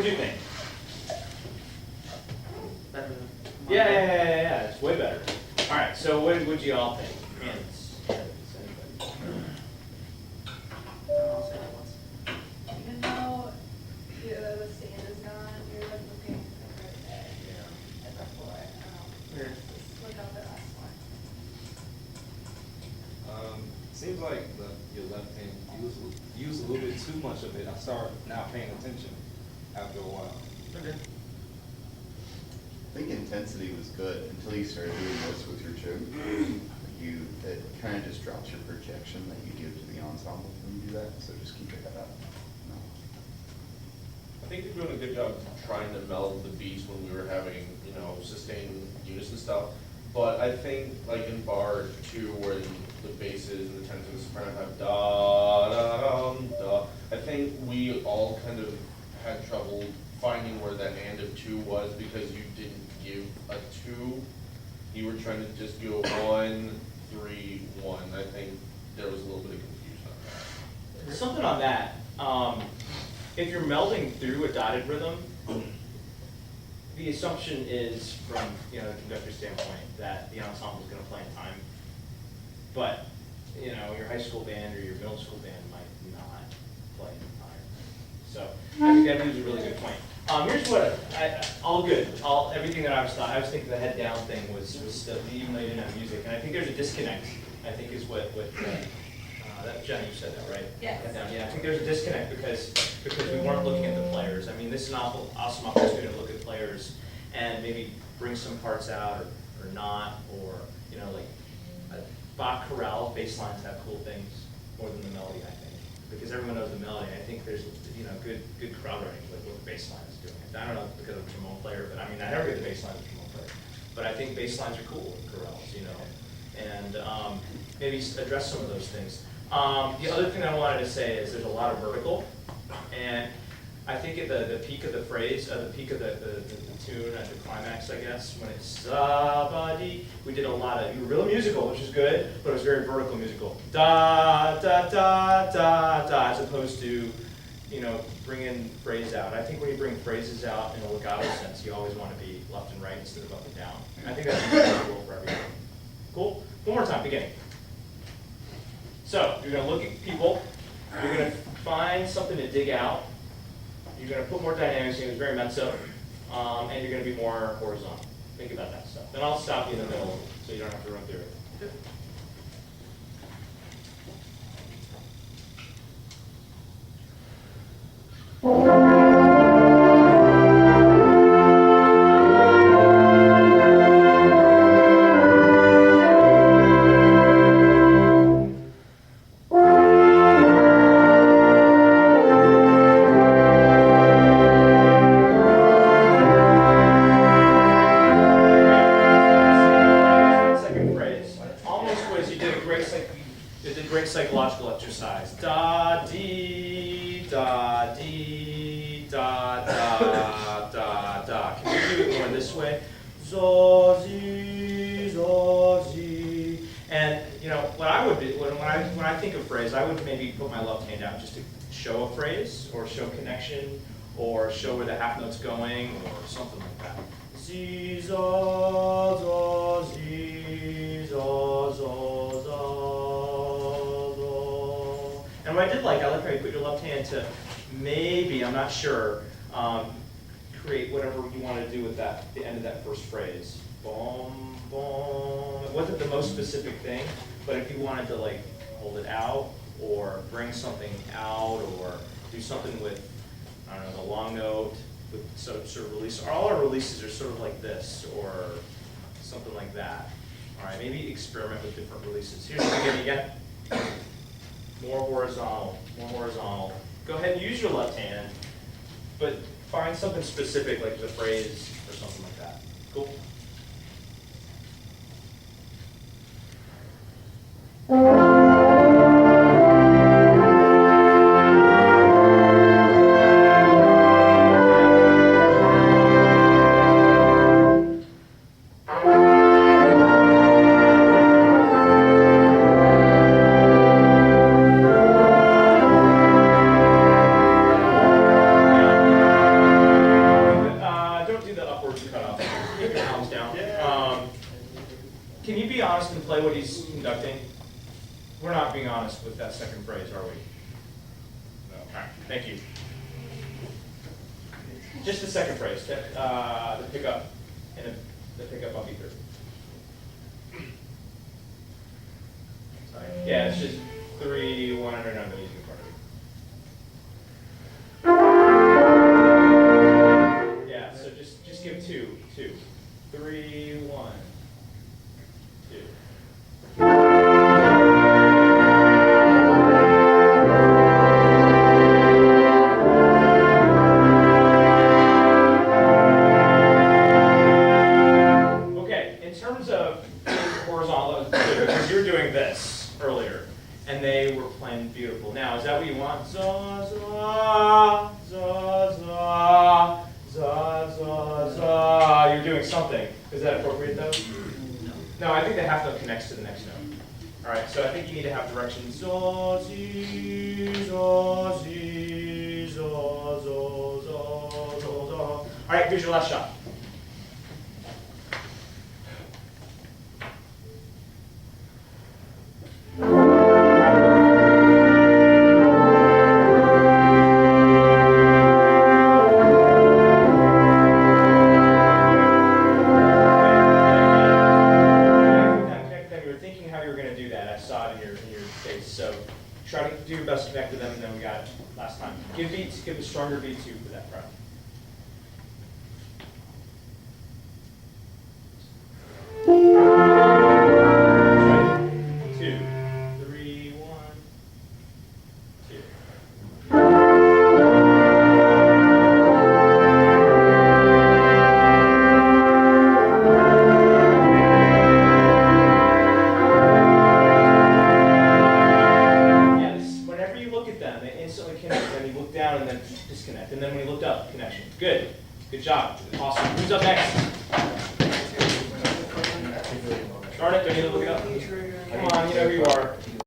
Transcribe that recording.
What did you think? Better than Yeah, it's way better. All right, so what would you all think? Hands, anybody? I'll say it once. Even though the sand is gone, you're like looking like right there at the floor. Yeah. Just look out the last one. Seems like your left hand use a little bit too much of it. I start now paying attention after a while. Okay. I think intensity was good until you started doing this with your choke. It kind of just drops your projection that you give to the ensemble when you do that, so just keep it up. No. I think you're doing a good job trying to meld the beats when we were having, you know, sustained units and stuff. But I think like in bar 2 where the basses and the tenors and the soprano have da da dum da, I think we all kind of had trouble finding where that and of 2 was because you didn't give a 2. You were trying to just go 1, 3, 1. I think there was a little bit of confusion on that. Something on that. If you're melding through a dotted rhythm, the assumption is from the conductor's standpoint that the ensemble is going to play in time. But your high school band or your middle school band might not play in time. So I think that is a really good point. Here's what all good. Everything that I was thinking the head down thing was still, even though you didn't have music. And I think there's a disconnect. I think is what that Jenny, you said that, right? Yes. Head down. Yeah, I think there's a disconnect because we weren't looking at the players. I mean, this is an awesome opportunity to look at players and maybe bring some parts out or not, or like Bach chorale bass lines have cool things more than the melody, I think, because everyone knows the melody. I think there's good crowd writing with what the bass line is doing. I don't know because I'm a trombone player, but I mean I never get the bass line as a trombone player. But I think bass lines are cool in chorales, and maybe address some of those things. The other thing I wanted to say is there's a lot of vertical, and I think at the peak of the phrase, the peak of the tune at the climax, I guess, when it's somebody, we did a lot of, you were real musical, which is good, but it was very vertical musical. Da, da, da, da, da, as opposed to, bringing phrase out. I think when you bring phrases out in a legato sense, you always want to be left and right instead of up and down. I think that's cool for everyone. Cool? One more time, beginning. So, you're going to look at people, you're going to find something to dig out, you're going to put more dynamics in, it's very mezzo, and you're going to be more horizontal. Think about that stuff. Then I'll stop you in the middle so you don't have to run through it. Second phrase. Almost was you did a great psychological exercise. Da dee da dee da da da da. Can you do it more this way? Zo zi zo zi. And what I would do when I think of phrase, I would maybe put my left hand out just to show a phrase or show connection or show where the half note's going or something like that. Zi zo zo zi zo zo zo zo. And what I did like how you put your left hand to maybe, I'm not sure, create whatever you want to do with that, the end of that first phrase. Boom, boom. It wasn't the most specific thing, but if you wanted to hold it out or bring something out or do something with, I don't know, the long note, with sort of release. All our releases are sort of like this or something like that. All right, maybe experiment with different releases. Here's the beginning again. More horizontal, more horizontal. Go ahead and use your left hand, but find something specific like the phrase or something like that. Cool? Just the second phrase, the pickup and the pickup on B3. Sorry. Yeah, it's just 3, 100 on the music in front of you. Yeah, so just give 2, 2, 3, 1, 2. Okay, in terms of horizontal, because you were doing this earlier, and they were playing beautiful. Now, is that what you want? Za, za, za, za, za, za, za. You're doing something. Is that appropriate though? No, I think the half note connects to the next note. All right, so I think you need to have direction. Za, zi, za, zi, za, za, za, za, za. All right, here's your last shot. You were thinking how you were going to do that. I saw it in your face. So try to do your best to connect to them, and then we got it last time. Give a stronger V2 for that front. Right. 2, 3, 1, 2. Whenever you look at them, they instantly connect. Then you look down and then disconnect. And then when you looked up, connection. Good. Good job. Awesome. Who's up next? Start it. Don't need to look it up. Come on, you know who you are.